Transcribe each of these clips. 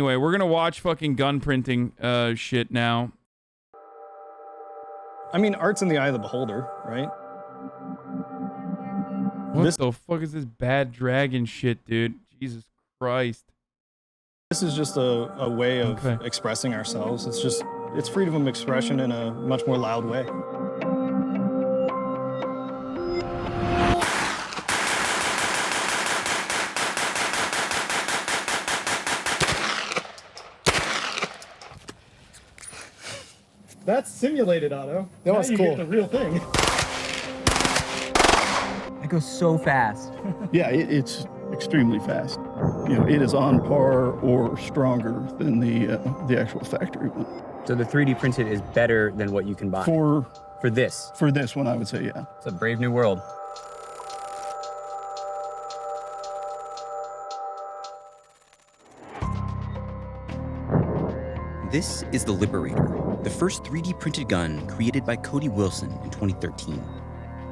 Anyway, we're gonna watch fucking gun printing shit now. I mean, art's in the eye of the beholder, right? What the fuck is this bad dragon shit, dude? Jesus Christ. This is just a way of expressing ourselves. It's freedom of expression in a much more loud way. That's simulated, Otto. That was cool. The real thing. It goes so fast. Yeah, it's extremely fast. You know, it is on par or stronger than the actual factory one. So the 3D printed is better than what you can buy? For this? For this one, I would say, yeah. It's a brave new world. This is the Liberator, the first 3D printed gun created by Cody Wilson in 2013.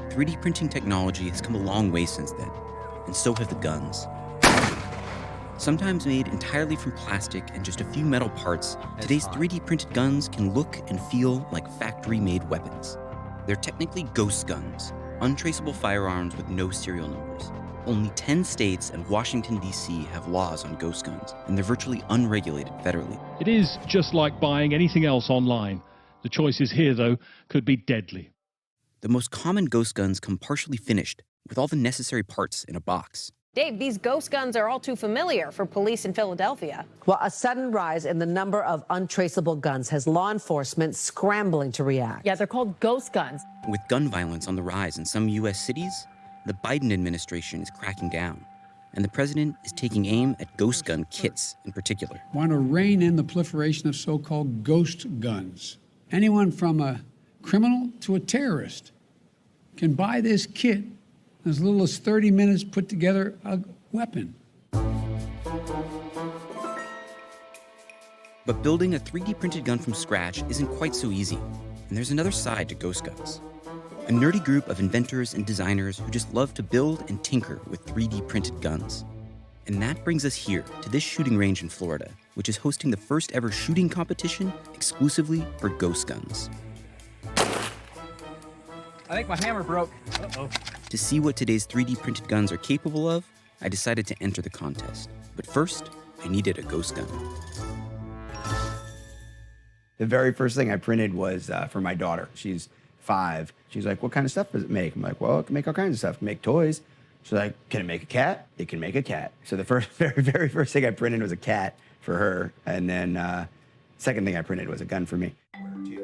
3D printing technology has come a long way since then, and so have the guns. Sometimes made entirely from plastic and just a few metal parts, today's 3D printed guns can look and feel like factory-made weapons. They're technically ghost guns, untraceable firearms with no serial numbers. Only 10 states and Washington, D.C. have laws on ghost guns, and they're virtually unregulated federally. It is just like buying anything else online. The choices here, though, could be deadly. The most common ghost guns come partially finished, with all the necessary parts in a box. Dave, these ghost guns are all too familiar for police in Philadelphia. Well, a sudden rise in the number of untraceable guns has law enforcement scrambling to react. Yeah, they're called ghost guns. With gun violence on the rise in some U.S. cities, the Biden administration is cracking down, and the president is taking aim at ghost gun kits in particular. Want to rein in the proliferation of so-called ghost guns. Anyone from a criminal to a terrorist can buy this kit in as little as 30 minutes, put together a weapon. But building a 3D printed gun from scratch isn't quite so easy, and there's another side to ghost guns. A nerdy group of inventors and designers who just love to build and tinker with 3D printed guns. And that brings us here to this shooting range in Florida, which is hosting the first ever shooting competition exclusively for ghost guns. I think my hammer broke. Uh-oh. To see what today's 3D printed guns are capable of, I decided to enter the contest. But first, I needed a ghost gun. The very first thing I printed was for my daughter. She's 5. She's like, what kind of stuff does it make? I'm like, well, it can make all kinds of stuff. It can make toys. She's like, can it make a cat? It can make a cat. So the very first thing I printed was a cat for her. And then second thing I printed was a gun for me.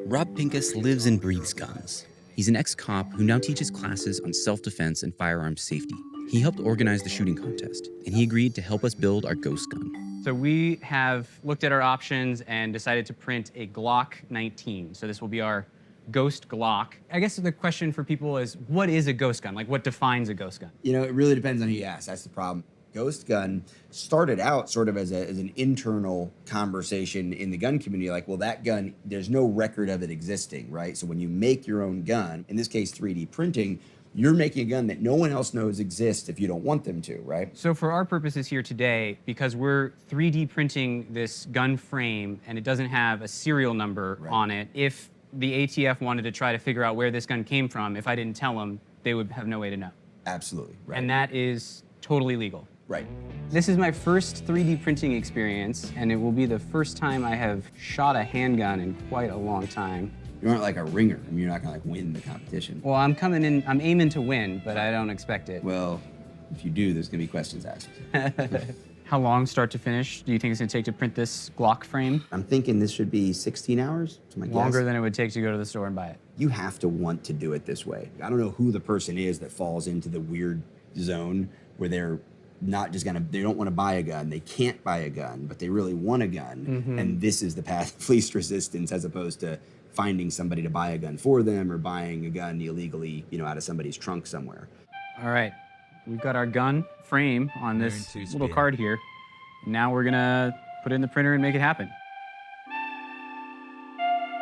Rob Pincus lives and breathes guns. He's an ex-cop who now teaches classes on self-defense and firearms safety. He helped organize the shooting contest, and he agreed to help us build our ghost gun. So we have looked at our options and decided to print a Glock 19. So this will be our ghost Glock. I guess the question for people is, what is a ghost gun? Like, what defines a ghost gun? You know, it really depends on who you ask. That's the problem. Ghost gun started out sort of as an internal conversation in the gun community. Like, well, that gun, there's no record of it existing, right? So when you make your own gun, in this case 3D printing, you're making a gun that no one else knows exists if you don't want them to, right? So for our purposes here today, because we're 3D printing this gun frame and it doesn't have a serial number on it, if the ATF wanted to try to figure out where this gun came from, if I didn't tell them, they would have no way to know. Absolutely, right. And that is totally legal. Right. This is my first 3D printing experience, and it will be the first time I have shot a handgun in quite a long time. You aren't like a ringer. I mean, you're not gonna like win the competition. Well, I'm coming in, I'm aiming to win, but I don't expect it. Well, if you do, there's gonna be questions asked. How long, start to finish, do you think it's gonna take to print this Glock frame? I'm thinking this should be 16 hours. Longer than it would take to go to the store and buy it. You have to want to do it this way. I don't know who the person is that falls into the weird zone where they're not just they don't want to buy a gun, they can't buy a gun, but they really want a gun. And this is the path of least resistance, as opposed to finding somebody to buy a gun for them or buying a gun illegally, you know, out of somebody's trunk somewhere. All right, we've got our gun frame on this little card here. Now we're gonna put it in the printer and make it happen.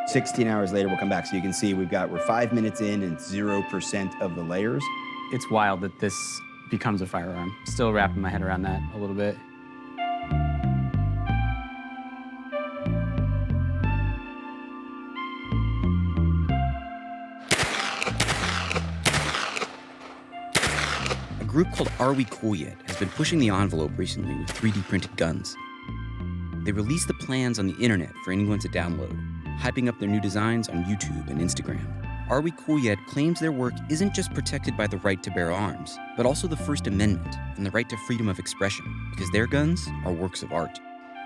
16 hours later, we'll come back so you can see we're 5 minutes in and 0% of the layers. It's wild that this becomes a firearm. Still wrapping my head around that a little bit. group called Are We Cool Yet has been pushing the envelope recently with 3D printed guns. They release the plans on the internet for anyone to download, hyping up their new designs on YouTube and Instagram. Are We Cool Yet claims their work isn't just protected by the right to bear arms, but also the First Amendment and the right to freedom of expression, because their guns are works of art.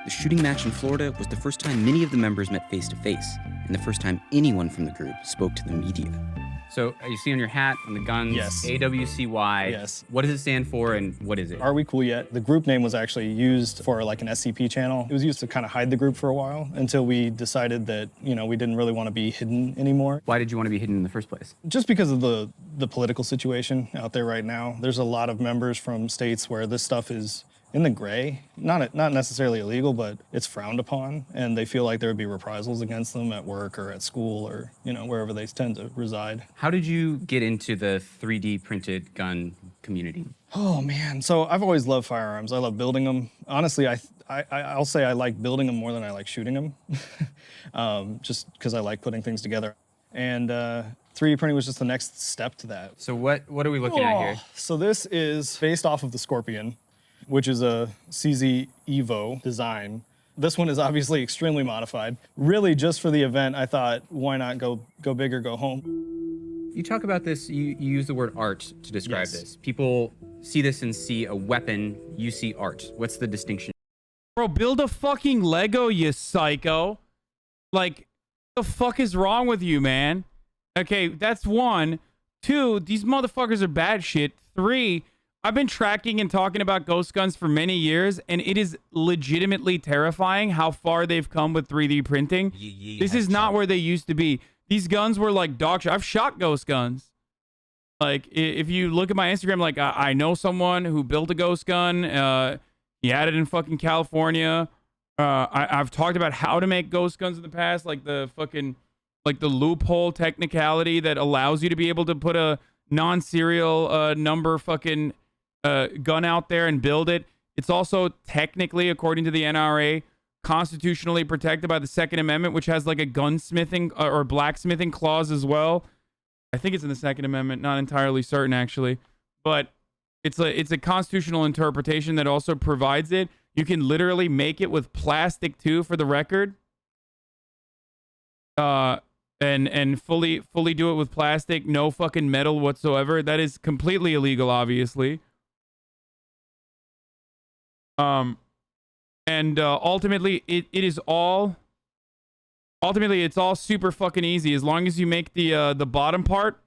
The shooting match in Florida was the first time many of the members met face-to-face, and the first time anyone from the group spoke to the media. So you see on your hat, on the guns, Yes. AWCY. Yes. What does it stand for and what is it? Are We Cool Yet? The group name was actually used for like an SCP channel. It was used to kind of hide the group for a while until we decided that, we didn't really want to be hidden anymore. Why did you want to be hidden in the first place? Just because of the political situation out there right now. There's a lot of members from states where this stuff is in the gray, not necessarily illegal, but it's frowned upon, and they feel like there would be reprisals against them at work or at school or, wherever they tend to reside. How did you get into the 3D printed gun community? Oh, man. So I've always loved firearms. I love building them. Honestly, I'll say I like building them more than I like shooting them, just because I like putting things together. And 3D printing was just the next step to that. So what are we looking at here? So this is based off of the Scorpion, which is a CZ Evo design. This one is obviously extremely modified. Really, just for the event, I thought, why not go big or go home? You talk about this, you use the word art to describe Yes. this. People see this and see a weapon, you see art. What's the distinction? Bro, build a fucking Lego, you psycho. Like, what the fuck is wrong with you, man? Okay, that's one. Two, these motherfuckers are bad shit. Three, I've been tracking and talking about ghost guns for many years, and it is legitimately terrifying how far they've come with 3D printing. This is not where they used to be. These guns were like dog shit. I've shot ghost guns. Like, if you look at my Instagram, like, I know someone who built a ghost gun. He had it in fucking California. I've talked about how to make ghost guns in the past, like the fucking, like the loophole technicality that allows you to be able to put a non-serial number fucking gun out there and build it. It's also technically, according to the NRA, constitutionally protected by the Second Amendment, which has like a gunsmithing or blacksmithing clause as well. I think it's in the Second Amendment, not entirely certain actually, but it's a constitutional interpretation that also provides it. You can literally make it with plastic too, for the record. And fully do it with plastic, no fucking metal whatsoever. That is completely illegal, obviously. Ultimately, it's all super fucking easy as long as you make the bottom part,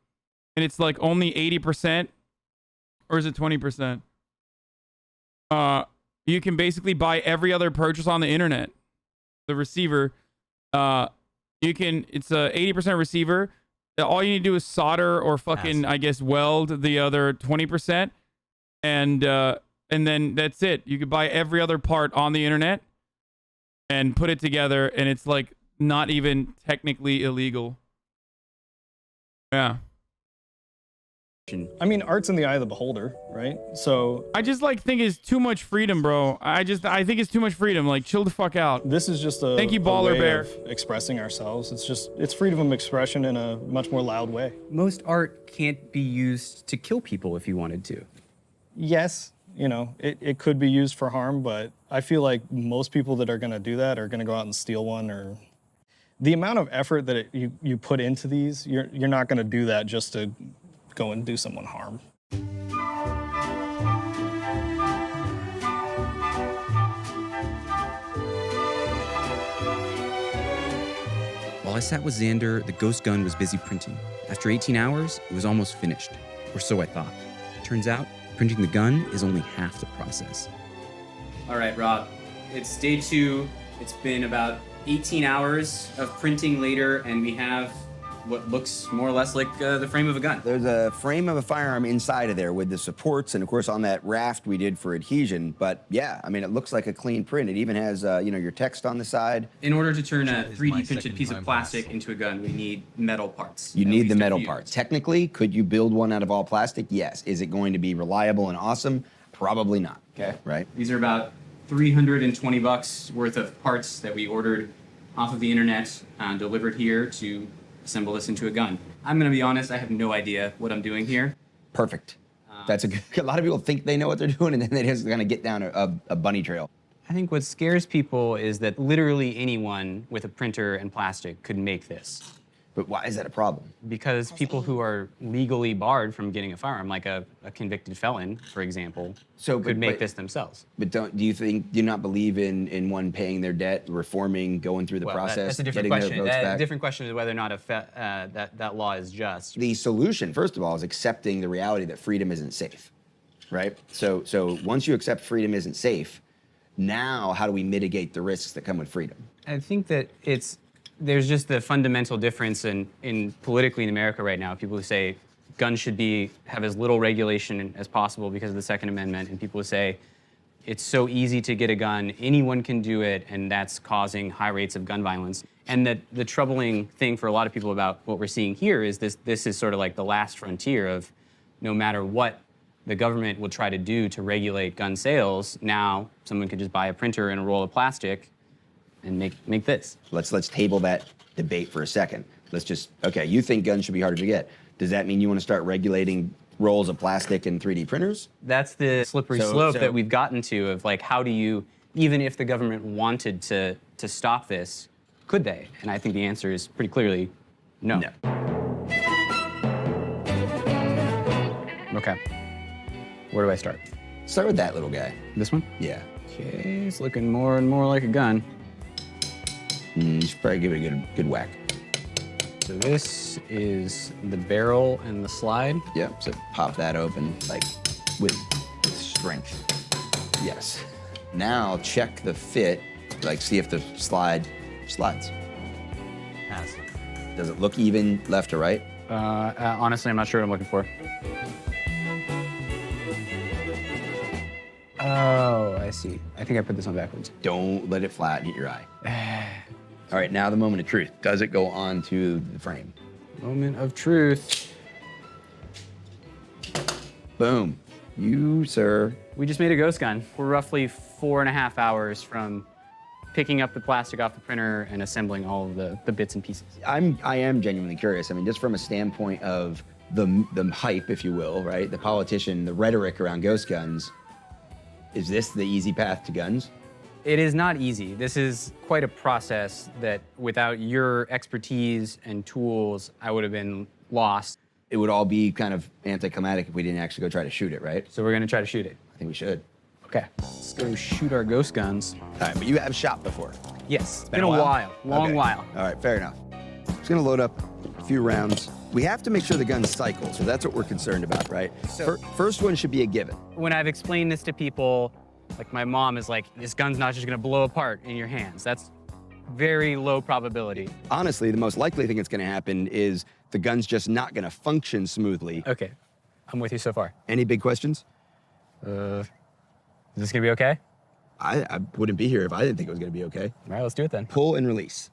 and it's like only 80%, or is it 20%? You can basically buy every other purchase on the internet. The receiver, it's a 80% receiver. All you need to do is solder or fucking, I guess, weld the other 20%, and then that's it. You could buy every other part on the internet and put it together, and it's like not even technically illegal. Yeah. I mean, art's in the eye of the beholder, right? So I just think it's too much freedom, bro. I think it's too much freedom. Like, chill the fuck out. This is just a thank you, Baller way Bear. of expressing ourselves. It's freedom of expression in a much more loud way. Most art can't be used to kill people if you wanted to. Yes, it could be used for harm, but I feel like most people that are going to do that are going to go out and steal one. Or the amount of effort that you put into these, you're not going to do that just to go and do someone harm. While I sat with Xander, the ghost gun was busy printing. After 18 hours, it was almost finished, or so I thought. Turns out, printing the gun is only half the process. All right, Rob, it's day 2. It's been about 18 hours of printing later, and we have what looks more or less like the frame of a gun. There's a frame of a firearm inside of there with the supports, and of course on that raft we did for adhesion. But yeah, I mean, it looks like a clean print. It even has, your text on the side. In order to turn a 3D printed piece of plastic into a gun, we need metal parts. You need the metal parts. Technically, could you build one out of all plastic? Yes. Is it going to be reliable and awesome? Probably not. Okay. Right. These are about $320 worth of parts that we ordered off of the internet, delivered here to assemble this into a gun. I'm gonna be honest, I have no idea what I'm doing here. Perfect. That's a lot of people think they know what they're doing, and then they just kind of get down a bunny trail. I think what scares people is that literally anyone with a printer and plastic could make this. But why is that a problem? Because people who are legally barred from getting a firearm, like a convicted felon, for example, could make this themselves. But do you not believe in one paying their debt, reforming, going through the process, that's a different getting question. their votes back? A different question is whether or not that law is just. The solution, first of all, is accepting the reality that freedom isn't safe, right? So once you accept freedom isn't safe, now how do we mitigate the risks that come with freedom? I think that there's just the fundamental difference in politically in America right now. People who say guns should have as little regulation as possible because of the Second Amendment, and people who say it's so easy to get a gun, anyone can do it, and that's causing high rates of gun violence. And that the troubling thing for a lot of people about what we're seeing here is this is sort of like the last frontier of no matter what the government will try to do to regulate gun sales, now someone could just buy a printer and a roll of plastic and make this. Let's table that debate for a second. Okay, you think guns should be harder to get. Does that mean you want to start regulating rolls of plastic and 3D printers? That's the slippery slope that we've gotten to of like, how do you, even if the government wanted to stop this, could they? And I think the answer is pretty clearly no. Okay. Where do I start? Start with that little guy. This one? Yeah. Okay, it's looking more and more like a gun. You should probably give it a good whack. So this is the barrel and the slide. Yep, so pop that open, like, with strength. Yes. Now check the fit, like see if the slide slides. Yes. Does it look even left to right? Honestly, I'm not sure what I'm looking for. Oh, I see. I think I put this on backwards. Don't let it flat and hit your eye. All right, now the moment of truth. Does it go onto the frame? Moment of truth. Boom. You, sir. We just made a ghost gun. We're roughly 4.5 hours from picking up the plastic off the printer and assembling all of the bits and pieces. I am genuinely curious. I mean, just from a standpoint of the hype, if you will, right? The politician, the rhetoric around ghost guns. Is this the easy path to guns? It is not easy. This is quite a process that without your expertise and tools, I would have been lost. It would all be kind of anticlimactic if we didn't actually go try to shoot it, right? So we're gonna try to shoot it. I think we should. Okay, let's go shoot our ghost guns. All right, but you have shot before. Yes, it's been a while, long while. All right, fair enough. Just gonna load up a few rounds. We have to make sure the guns cycle, so that's what we're concerned about, right? So, first one should be a given. When I've explained this to people, like my mom is like, this gun's not just gonna blow apart in your hands. That's very low probability. Honestly, the most likely thing that's gonna happen is the gun's just not gonna function smoothly. Okay, I'm with you so far. Any big questions? Is this gonna be okay? I wouldn't be here if I didn't think it was gonna be okay. All right, let's do it then. Pull and release.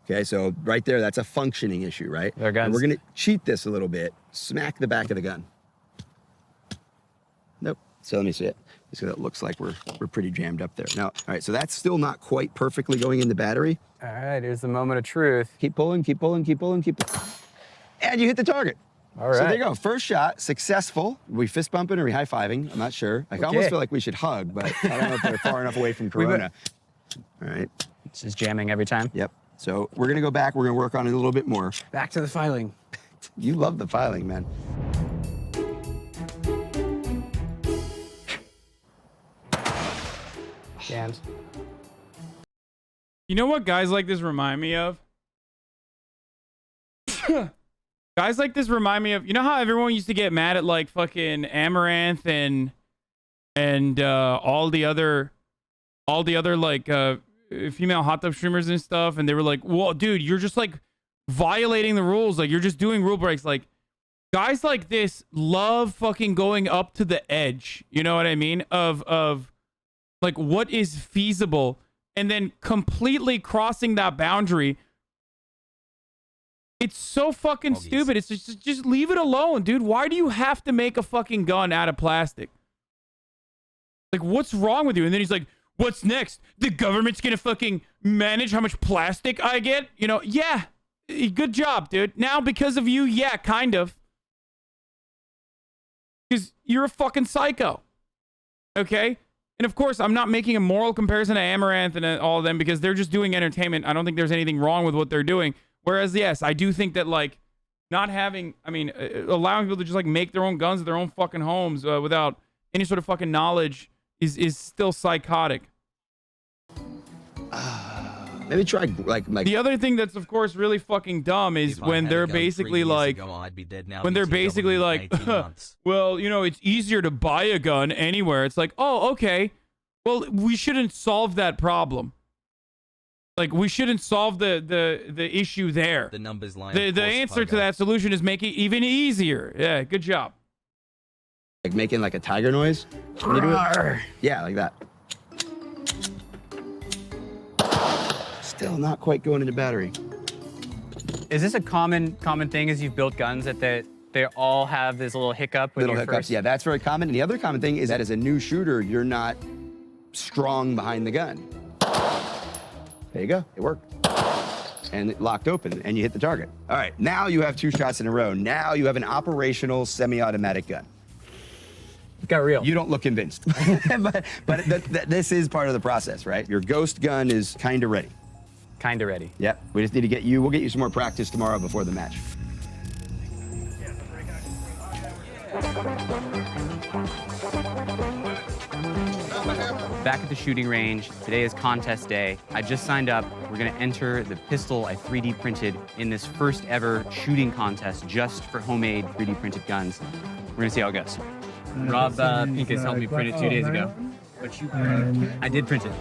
Okay, so right there, that's a functioning issue, right? There are guns. And we're gonna cheat this a little bit. Smack the back of the gun. Nope. So let me see it. So it looks like we're pretty jammed up there. Now, all right, so that's still not quite perfectly going in the battery. All right, here's the moment of truth. Keep pulling, keep pulling, keep pulling, keep pulling. And you hit the target. All right. So there you go. First shot, successful. We fist bumping or we high fiving? I'm not sure. I almost feel like we should hug, but I don't know if they're far enough away from Corona. All right. It's just jamming every time. Yep. So we're gonna go back. We're gonna work on it a little bit more. Back to the filing. You love the filing, man. Jams. You know what guys like this remind me of? Guys like this remind me of, you know how everyone used to get mad at like fucking Amaranth and all the other like female hot tub streamers and stuff, and they were like, "Whoa, dude, you're just like violating the rules. Like you're just doing rule breaks." Like guys like this love fucking going up to the edge. You know what I mean? Of like what is feasible, and then completely crossing that boundary. It's so fucking stupid. It's just leave it alone, dude. Why do you have to make a fucking gun out of plastic? Like, what's wrong with you? And then he's like, what's next? The government's gonna fucking manage how much plastic I get? You know, yeah. Good job, dude. Now, because of you, yeah, kind of. because you're a fucking psycho. Okay? And of course, I'm not making a moral comparison to Amaranth and all of them because they're just doing entertainment. I don't think there's anything wrong with what they're doing. Whereas, yes, I do think that, like, not having, allowing people to just, like, make their own guns at their own fucking homes without any sort of fucking knowledge is still psychotic. Maybe try, like... The other thing that's, of course, really fucking dumb is when they're basically like... When they're basically like, well, you know, it's easier to buy a gun anywhere. It's like, oh, okay. Well, we shouldn't solve that problem. Like, we shouldn't solve the issue there. The numbers line. The answer to that solution is make it even easier. Yeah, good job. Like making like a tiger noise? When you do it? Yeah, like that. Still not quite going into battery. Is this a common thing as you've built guns that they all have this little hiccup when Little you're hiccups, first? yeah, that's very common. And the other common thing is that as a new shooter, you're not strong behind the gun. There you go, it worked. And it locked open, and you hit the target. All right, now you have 2 shots in a row. Now you have an operational semi-automatic gun. It got real. You don't look convinced. but this is part of the process, right? Your ghost gun is kind of ready. Kind of ready. Yep, we just need to get you, we'll get you some more practice tomorrow before the match. Back at the shooting range, today is contest day. I just signed up. We're gonna enter the pistol I 3D printed in this first ever shooting contest just for homemade 3D printed guns. We're gonna see how it goes. Rob Pincus helped me print it 2 days ago. I did print it.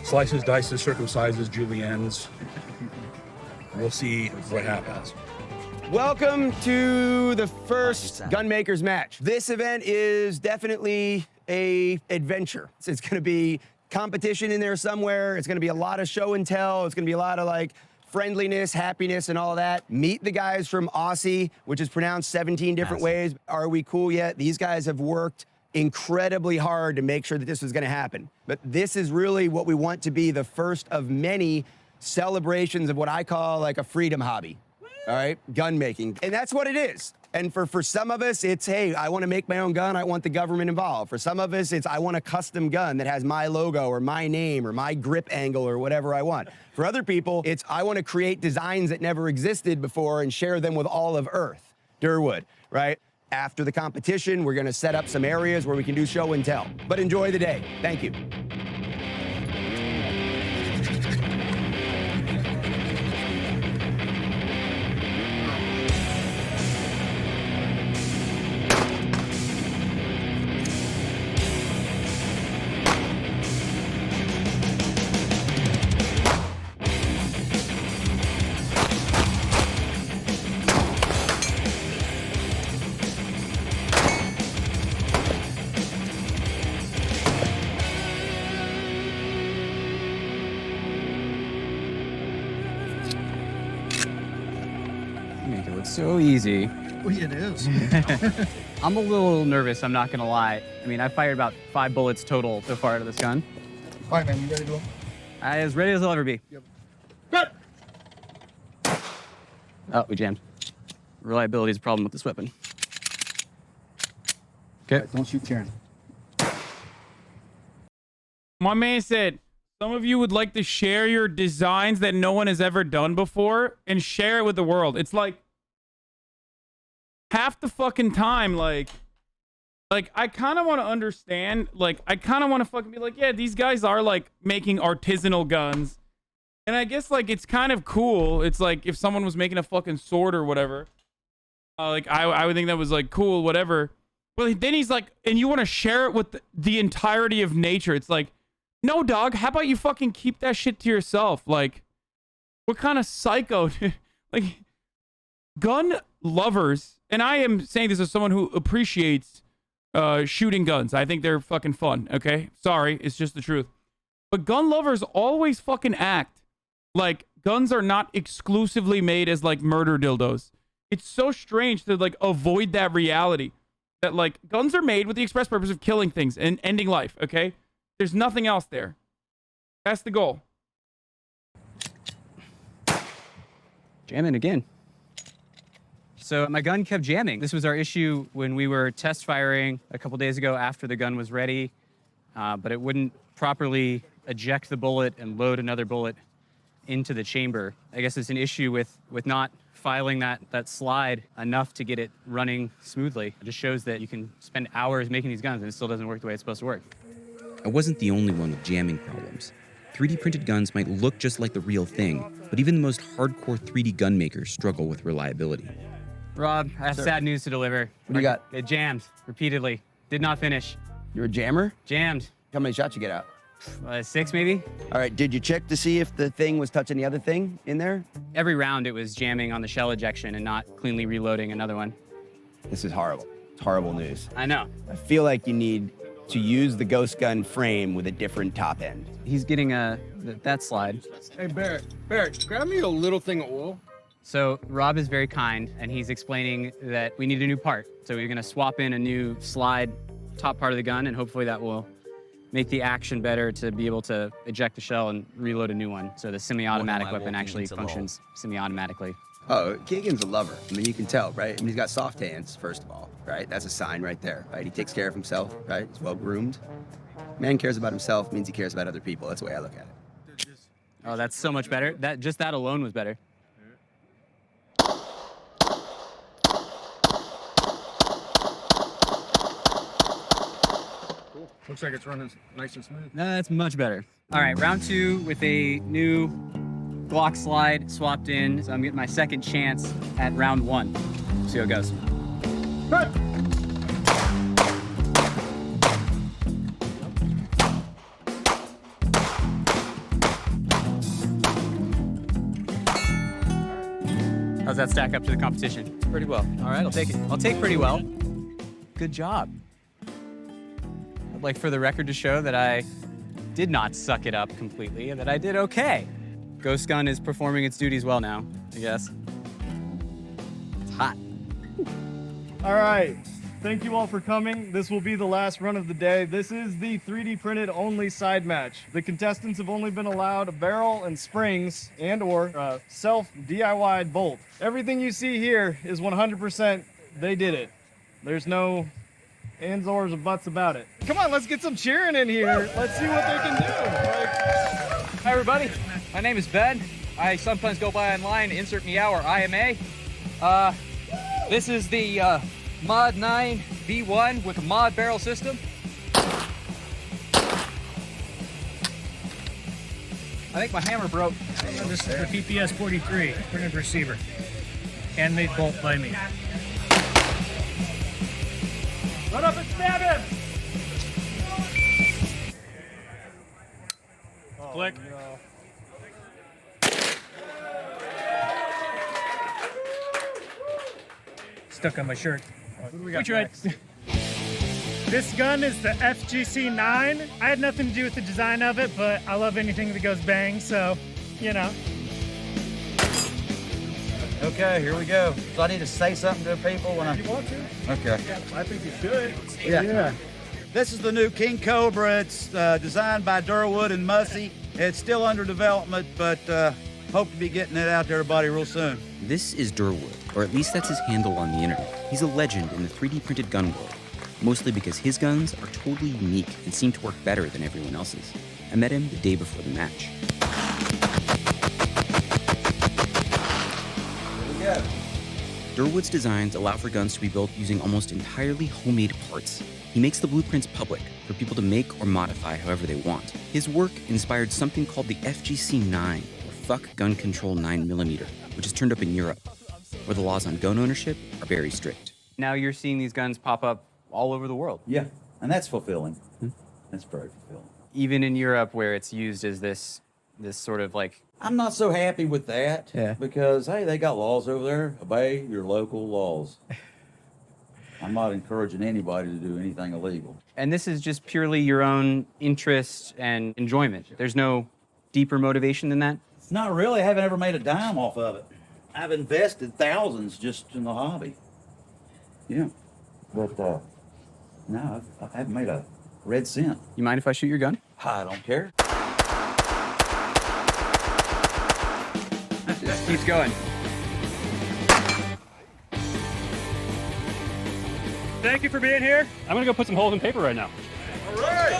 Slices, dices, circumcises, juliennes. We'll see what happens. Welcome to the first Gunmakers match. This event is definitely a adventure. It's gonna be competition in there somewhere. It's gonna be a lot of show and tell. It's gonna be a lot of like friendliness, happiness, and all that. Meet the guys from Aussie, which is pronounced 17 different ways. Are we cool yet? These guys have worked incredibly hard to make sure that this was gonna happen. But this is really what we want to be the first of many celebrations of what I call like a freedom hobby. All right, gun making. And that's what it is. And for some of us, it's, hey, I want to make my own gun. I want the government involved. For some of us, it's, I want a custom gun that has my logo or my name or my grip angle or whatever I want. For other people, it's, I want to create designs that never existed before and share them with all of Earth, Durwood, right? After the competition, we're going to set up some areas where we can do show and tell. But enjoy the day. Thank you. Make it look so easy. Well, it is. I'm a little nervous, I'm not gonna lie. I mean, I fired about 5 bullets total so far out of this gun. All right, man, you ready to go? As ready as I'll ever be. Yep. Good! Oh, we jammed. Reliability is a problem with this weapon. Okay. Don't shoot Karen. My man said, some of you would like to share your designs that no one has ever done before and share it with the world. It's like half the fucking time, like I kind of want to understand, like, I kind of want to fucking be like, yeah, these guys are like making artisanal guns. And I guess like it's kind of cool. It's like if someone was making a fucking sword or whatever, like I would think that was like cool, whatever. But then he's like, and you want to share it with the entirety of nature. It's like, no, dog, how about you fucking keep that shit to yourself? Like, what kind of psycho? Like, gun lovers, and I am saying this as someone who appreciates shooting guns. I think they're fucking fun, okay? Sorry, it's just the truth. But gun lovers always fucking act like guns are not exclusively made as, like, murder dildos. It's so strange to, like, avoid that reality. That, like, guns are made with the express purpose of killing things and ending life, okay? There's nothing else there. That's the goal. Jamming again. So my gun kept jamming. This was our issue when we were test firing a couple days ago after the gun was ready, but it wouldn't properly eject the bullet and load another bullet into the chamber. I guess it's an issue with not filing that slide enough to get it running smoothly. It just shows that you can spend hours making these guns and it still doesn't work the way it's supposed to work. I wasn't the only one with jamming problems. 3D printed guns might look just like the real thing, but even the most hardcore 3D gun makers struggle with reliability. Rob, I have sad news to deliver. What do you got? It jammed repeatedly. Did not finish. You're a jammer? Jammed. How many shots you get out? 6 maybe? All right, did you check to see if the thing was touching the other thing in there? Every round it was jamming on the shell ejection and not cleanly reloading another one. This is horrible. It's horrible news. I know. I feel like you need to use the ghost gun frame with a different top end. He's getting that slide. Hey, Barrett, grab me a little thing of oil. So Rob is very kind, and he's explaining that we need a new part. So we're gonna swap in a new slide top part of the gun, and hopefully that will make the action better to be able to eject the shell and reload a new one. So the semi-automatic weapon actually functions semi-automatically. Oh, Keegan's a lover. I mean, you can tell, right? I mean, he's got soft hands, first of all, right? That's a sign right there, right? He takes care of himself, right? He's well-groomed. Man cares about himself means he cares about other people. That's the way I look at it. Oh, that's so much better. Just that alone was better. Looks like it's running nice and smooth. No, that's much better. All right, round 2 with a new Glock slide swapped in. So I'm getting my second chance at round 1. See how it goes. How's that stack up to the competition? Pretty well. All right, I'll take it. I'll take pretty well. Good job. I'd like for the record to show that I did not suck it up completely and that I did okay. Ghost gun is performing its duties well now, I guess. It's hot. All right. Thank you all for coming. This will be the last run of the day. This is the 3D printed only side match. The contestants have only been allowed a barrel and springs and/or self DIY bolt. Everything you see here is 100% they did it. There's no ands, ors, or buts about it. Come on, let's get some cheering in here. Let's see what they can do. Hi, everybody. My name is Ben. I sometimes go by online, insert meow or IMA. This is the Mod 9 V1 with a mod barrel system. I think my hammer broke. This is the PPS 43 printed receiver. Handmade bolt by me. Run up and stab him! Click. Stuck on my shirt. We tried. This gun is the FGC 9. I had nothing to do with the design of it, but I love anything that goes bang, so, you know. Okay, here we go. So I need to say something to people when You want to? Okay. I think you should. Yeah. This is the new King Cobra. It's designed by Durwood and Mussey. It's still under development, but hope to be getting it out to everybody real soon. This is Durwood, or at least that's his handle on the internet. He's a legend in the 3D printed gun world, mostly because his guns are totally unique and seem to work better than everyone else's. I met him the day before the match. Yeah. Durwood's designs allow for guns to be built using almost entirely homemade parts. He makes the blueprints public for people to make or modify however they want. His work inspired something called the FGC 9, or Fuck Gun Control 9mm, which is turned up in Europe, where the laws on gun ownership are very strict. Now you're seeing these guns pop up all over the world. Yeah, and that's fulfilling. That's very fulfilling. Even in Europe, where it's used as this sort of like... I'm not so happy with that. Yeah. Because, hey, they got laws over there. Obey your local laws. I'm not encouraging anybody to do anything illegal. And this is just purely your own interest and enjoyment. There's no deeper motivation than that? Not really. I haven't ever made a dime off of it. I've invested thousands just in the hobby. Yeah. But, no, I haven't made a red cent. You mind if I shoot your gun? I don't care. Just keeps going. Thank you for being here. I'm gonna go put some holes in paper right now. All right.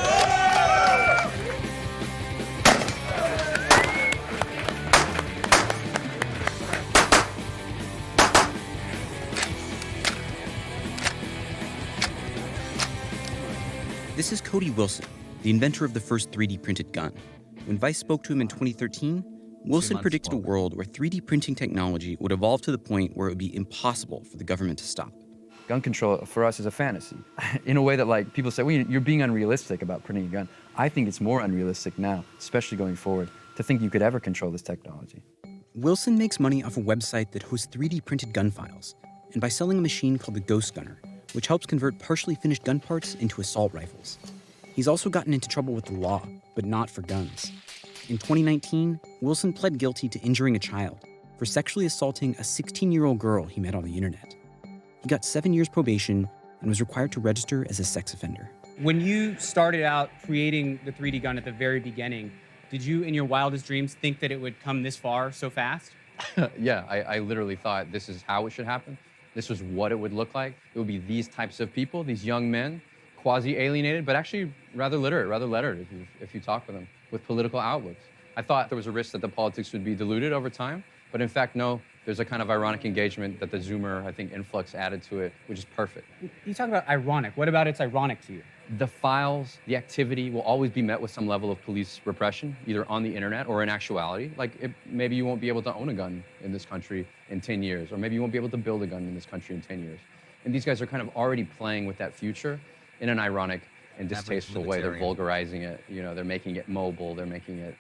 This is Cody Wilson, the inventor of the first 3D printed gun. When Vice spoke to him in 2013, Wilson predicted a world where 3D printing technology would evolve to the point where it would be impossible for the government to stop. Gun control for us is a fantasy, in a way that like people say, well, you're being unrealistic about printing a gun. I think it's more unrealistic now, especially going forward, to think you could ever control this technology. Wilson makes money off a website that hosts 3D printed gun files, and by selling a machine called the Ghost Gunner, which helps convert partially finished gun parts into assault rifles. He's also gotten into trouble with the law, but not for guns. In 2019, Wilson pled guilty to injuring a child for sexually assaulting a 16-year-old girl he met on the internet. He got 7 years probation and was required to register as a sex offender. When you started out creating the 3D gun at the very beginning, did you, in your wildest dreams, think that it would come this far so fast? Yeah, I literally thought this is how it should happen. This was what it would look like. It would be these types of people, these young men, quasi-alienated, but actually rather literate, rather lettered if you talk with them, with political outlooks. I thought there was a risk that the politics would be diluted over time, but in fact, no. There's a kind of ironic engagement that the Zoomer, I think, influx added to it, which is perfect. You talk about ironic. What about it's ironic to you? The files, the activity will always be met with some level of police repression, either on the internet or in actuality. Like, maybe you won't be able to own a gun in this country in 10 years, or maybe you won't be able to build a gun in this country in 10 years. And these guys are kind of already playing with that future in an ironic and distasteful way. They're vulgarizing it, you know, they're making it mobile, they're making it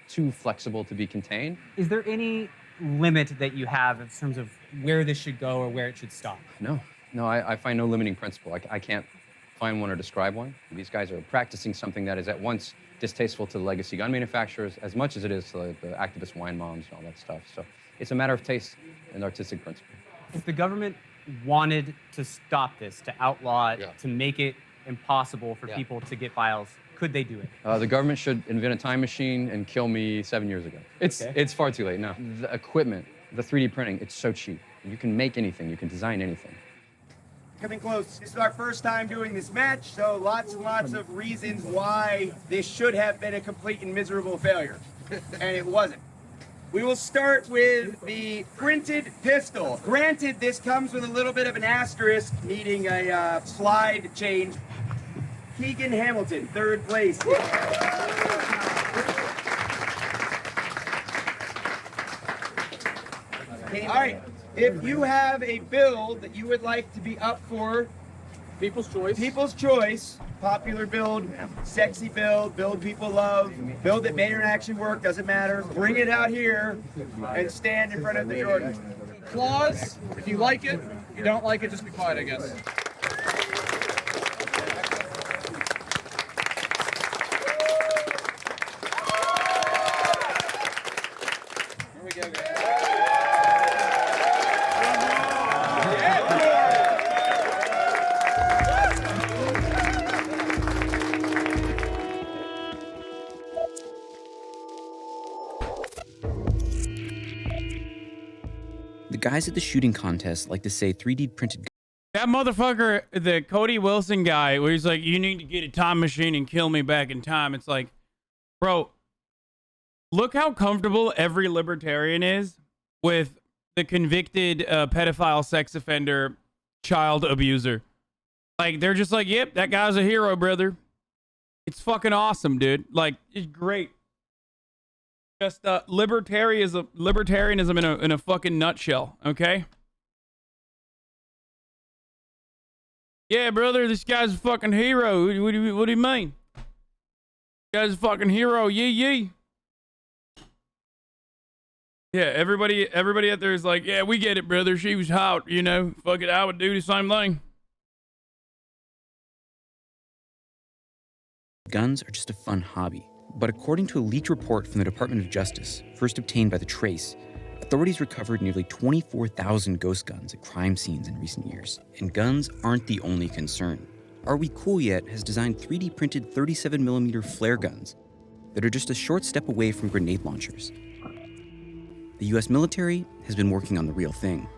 too flexible to be contained. Is there any limit that you have in terms of where this should go or where it should stop? No, I find no limiting principle. I can't find one or describe one. These guys are practicing something that is at once distasteful to the legacy gun manufacturers as much as it is to the activist wine moms and all that stuff. So it's a matter of taste and artistic principle. If the government wanted to stop this, to outlaw it, to make it impossible for people to get files, could they do it? The government should invent a time machine and kill me 7 years ago. It's far too late now. The equipment, the 3D printing, it's so cheap. You can make anything, you can design anything. Coming close. This is our first time doing this match, so lots and lots of reasons why this should have been a complete and miserable failure. And it wasn't. We will start with the printed pistol. Granted, this comes with a little bit of an asterisk, needing a slide change. Keegan Hamilton, third place. All right, if you have a build that you would like to be up for People's Choice, popular build, sexy build, build people love, build that may or actually work, doesn't matter. Bring it out here and stand in front of the Jordan. Applause. If you like it, if you don't like it, just be quiet, I guess. Here we go, guys. The guys at the shooting contest like to say 3D printed. That motherfucker, the Cody Wilson guy, where he's like, you need to get a time machine and kill me back in time. It's like, bro, look how comfortable every libertarian is with the convicted pedophile, sex offender, child abuser. Like, they're just like, yep, that guy's a hero, brother. It's fucking awesome, dude. Like, it's great. Just libertarianism in a fucking nutshell, okay? Yeah, brother, this guy's a fucking hero. What do you mean? This guy's a fucking hero, yee. Yeah, everybody out there is like, yeah, we get it, brother. She was hot, you know. Fuck it, I would do the same thing. Guns are just a fun hobby. But according to a leaked report from the Department of Justice, first obtained by The Trace, authorities recovered nearly 24,000 ghost guns at crime scenes in recent years. And guns aren't the only concern. Are We Cool Yet has designed 3D printed 37mm flare guns that are just a short step away from grenade launchers. The US military has been working on the real thing.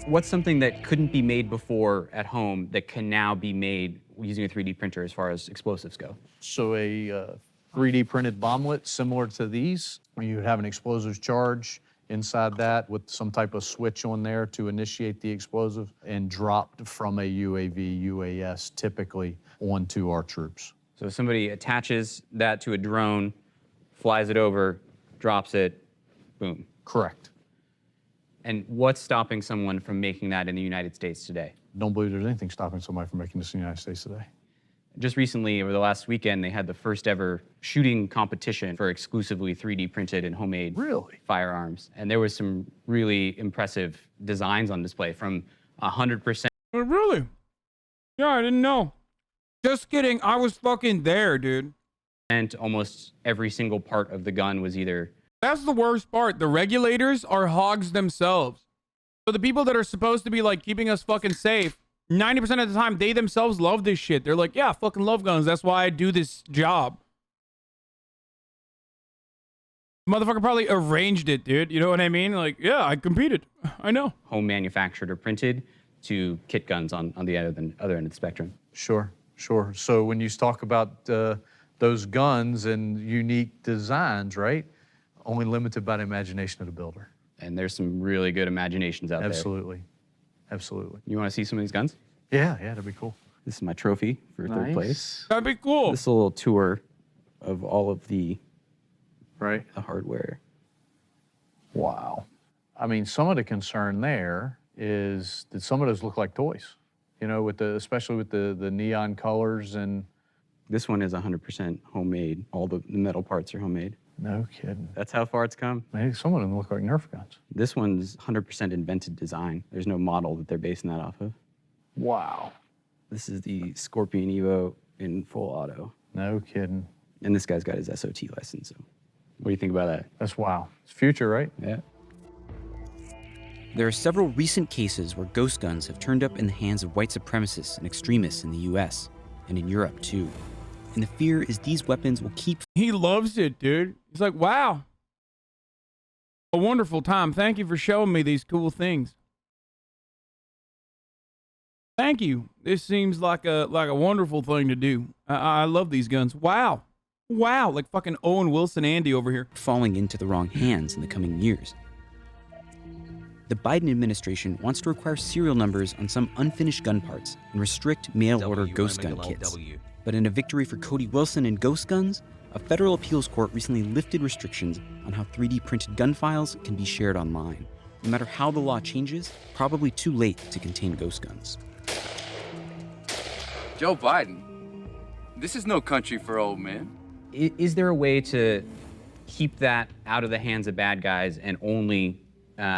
What's something that couldn't be made before at home that can now be made using a 3D printer as far as explosives go? So a 3D printed bomblet similar to these, where you would have an explosives charge inside that with some type of switch on there to initiate the explosive and dropped from a UAV, UAS typically onto our troops. So somebody attaches that to a drone, flies it over, drops it, boom. Correct. And what's stopping someone from making that in the United States today? Don't believe there's anything stopping somebody from making this in the United States today. Just recently, over the last weekend, they had the first ever shooting competition for exclusively 3D printed and homemade firearms. And there was some really impressive designs on display from 100%. Oh, really? Yeah, I didn't know. Just kidding. I was fucking there, dude. And almost every single part of the gun was either... That's the worst part. The regulators are hogs themselves. So the people that are supposed to be like keeping us fucking safe, 90% of the time, they themselves love this shit. They're like, yeah, I fucking love guns. That's why I do this job. Motherfucker probably arranged it, dude. You know what I mean? Like, yeah, I competed. I know. Home manufactured or printed to kit guns on the other end of the spectrum. Sure, sure. So when you talk about those guns and unique designs, right? Only limited by the imagination of the builder. And there's some really good imaginations out Absolutely. Absolutely. You want to see some of these guns? Yeah, that'd be cool. This is my trophy for third place. That'd be cool. This is a little tour of all of the the hardware. Wow. I mean, some of the concern there is that some of those look like toys. You know, especially with the neon colors and. This one is 100% homemade. All the metal parts are homemade. No kidding. That's how far it's come. Maybe some of them look like Nerf guns. This one's 100% invented design. There's no model that they're basing that off of. Wow. This is the Scorpion Evo in full auto. No kidding. And this guy's got his SOT license. So what do you think about that? That's wow. It's future, right? Yeah. There are several recent cases where ghost guns have turned up in the hands of white supremacists and extremists in the US and in Europe too. And the fear is these weapons will keep... He loves it, dude. He's like, wow. A wonderful time. Thank you for showing me these cool things. Thank you. This seems like a wonderful thing to do. I love these guns. Wow. Wow. Like fucking Owen Wilson Andy over here. Falling into the wrong hands in the coming years. The Biden administration wants to require serial numbers on some unfinished gun parts and restrict mail-order ghost gun kits. But in a victory for Cody Wilson and ghost guns, a federal appeals court recently lifted restrictions on how 3D printed gun files can be shared online. No matter how the law changes, probably too late to contain ghost guns. Joe Biden, this is no country for old men. Is there a way to keep that out of the hands of bad guys and only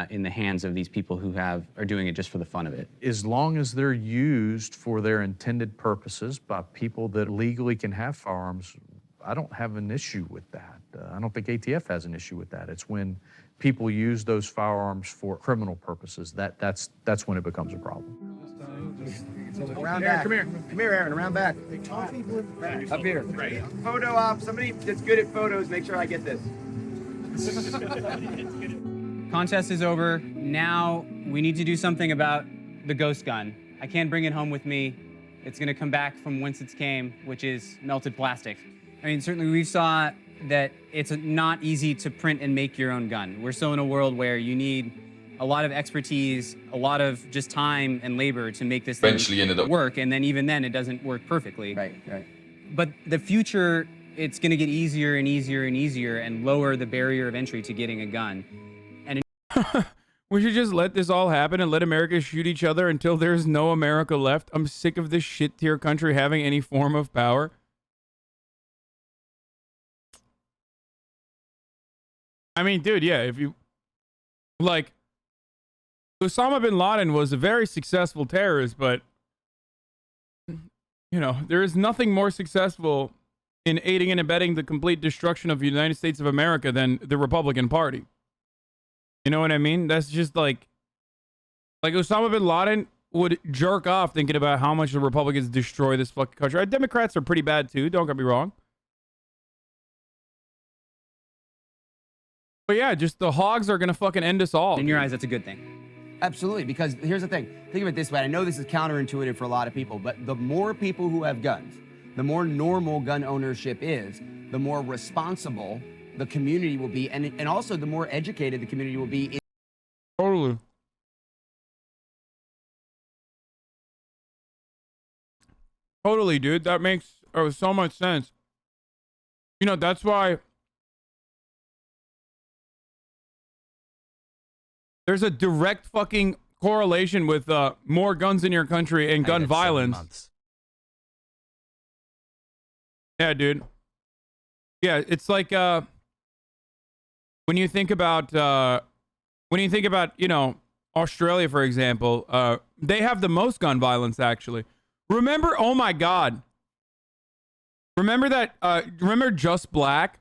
in the hands of these people who are doing it just for the fun of it? As long as they're used for their intended purposes by people that legally can have firearms, I don't have an issue with that. I don't think ATF has an issue with that. It's when people use those firearms for criminal purposes that's when it becomes a problem. Around back. Come here, Aaron. Around back. Up here. Right. Photo op. Somebody that's good at photos, make sure I get this. Contest is over. Now we need to do something about the ghost gun. I can't bring it home with me. It's gonna come back from whence it came, which is melted plastic. I mean, certainly we saw that it's not easy to print and make your own gun. We're still in a world where you need a lot of expertise, a lot of just time and labor to make this thing work, and then even then it doesn't work perfectly. Right. But the future, it's gonna get easier and easier and easier and lower the barrier of entry to getting a gun. We should just let this all happen and let America shoot each other until there's no America left. I'm sick of this shit tier country having any form of power. I mean, dude, yeah, if you... Like, Osama bin Laden was a very successful terrorist, but... You know, there is nothing more successful in aiding and abetting the complete destruction of the United States of America than the Republican Party. You know what I mean? That's just like Osama bin Laden would jerk off thinking about how much the Republicans destroy this fucking country. Democrats are pretty bad too, don't get me wrong. But yeah, just the hogs are gonna fucking end us all. In your eyes, that's a good thing. Absolutely, because here's the thing. Think of it this way. I know this is counterintuitive for a lot of people, but the more people who have guns, the more normal gun ownership is, the more responsible the community will be, and also the more educated the community will be. Totally. Totally, dude. That makes so much sense. You know, that's why there's a direct fucking correlation with more guns in your country and gun violence. Yeah, dude. Yeah, it's like when you think about you know, Australia, for example, they have the most gun violence actually. Remember, oh my God. Remember that remember Just Black?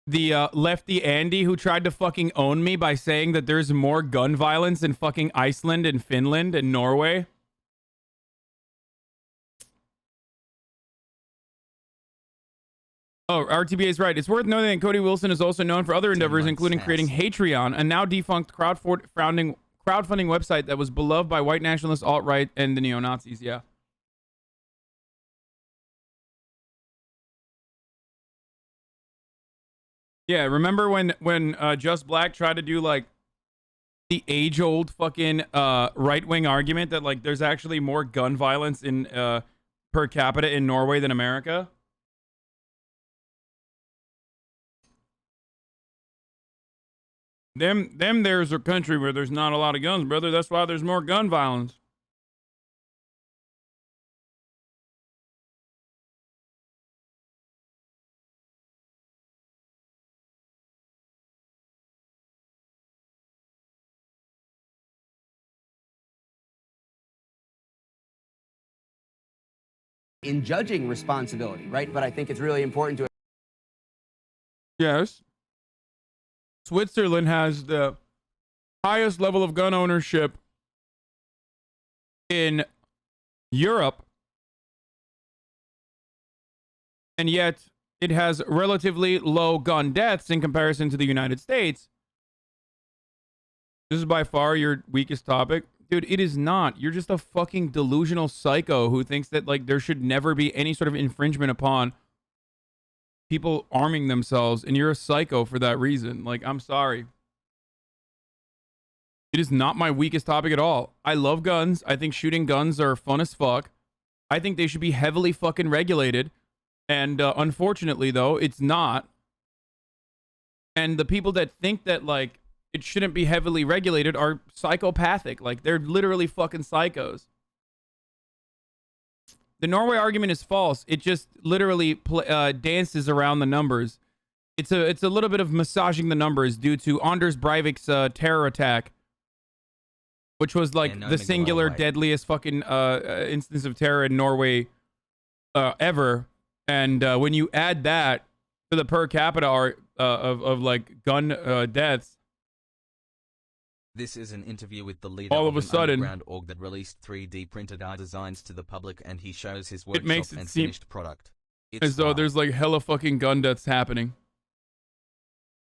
The lefty Andy who tried to fucking own me by saying that there's more gun violence in fucking Iceland and Finland and Norway. Oh, RTBA is right. It's worth noting that Cody Wilson is also known for other endeavors, including creating Hatreon, a now defunct crowdfunding website that was beloved by white nationalists, alt-right, and the neo-Nazis. Yeah. Yeah, remember when Just Black tried to do like the age-old fucking right-wing argument that like there's actually more gun violence in per capita in Norway than America? There's a country where there's not a lot of guns, brother. That's why there's more gun violence. In judging responsibility, right? But I think it's really important to. Yes. Switzerland has the highest level of gun ownership in Europe, and yet it has relatively low gun deaths in comparison to the United States. This is by far your weakest topic. Dude, it is not. You're just a fucking delusional psycho who thinks that like there should never be any sort of infringement upon people arming themselves, and you're a psycho for that reason. Like, I'm sorry. It is not my weakest topic at all. I love guns. I think shooting guns are fun as fuck. I think they should be heavily fucking regulated. And unfortunately, though, it's not. And the people that think that, like, it shouldn't be heavily regulated are psychopathic. Like, they're literally fucking psychos. The Norway argument is false. It just literally dances around the numbers. It's a little bit of massaging the numbers due to Anders Breivik's terror attack, which was like the singular deadliest fucking instance of terror in Norway ever. And when you add that to the per capita of like gun deaths, this is an interview with the leader all of a sudden, an underground org that released 3D printed art designs to the public, and he shows his workshop makes it and seem finished product. It's as though there's like hella fucking gun deaths happening.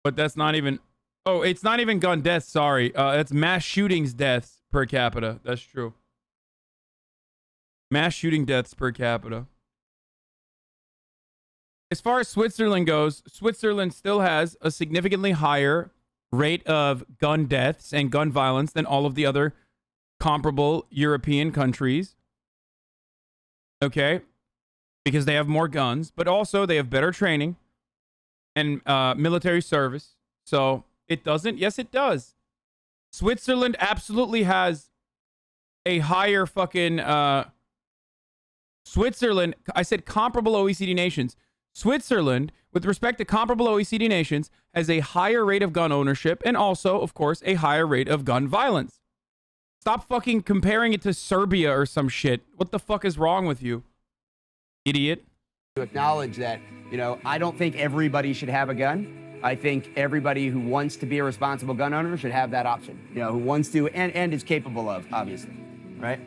But that's not even... Oh, it's not even gun deaths, sorry. It's mass shootings deaths per capita. That's true. Mass shooting deaths per capita. As far as Switzerland goes, Switzerland still has a significantly higher rate of gun deaths and gun violence than all of the other comparable European countries. Okay? Because they have more guns, but also they have better training and military service. So it doesn't? Yes, it does. Switzerland absolutely has a higher fucking... Switzerland, I said comparable OECD nations. Switzerland, with respect to comparable OECD nations, has a higher rate of gun ownership and also, of course, a higher rate of gun violence. Stop fucking comparing it to Serbia or some shit. What the fuck is wrong with you, idiot? To acknowledge that, you know, I don't think everybody should have a gun. I think everybody who wants to be a responsible gun owner should have that option. You know, who wants to and is capable of, obviously, right?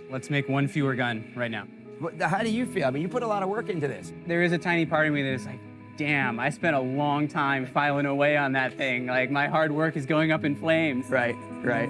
Let's make one fewer gun right now. How do you feel? I mean, you put a lot of work into this. There is a tiny part of me that is like, damn, I spent a long time filing away on that thing. Like, my hard work is going up in flames. Right, right.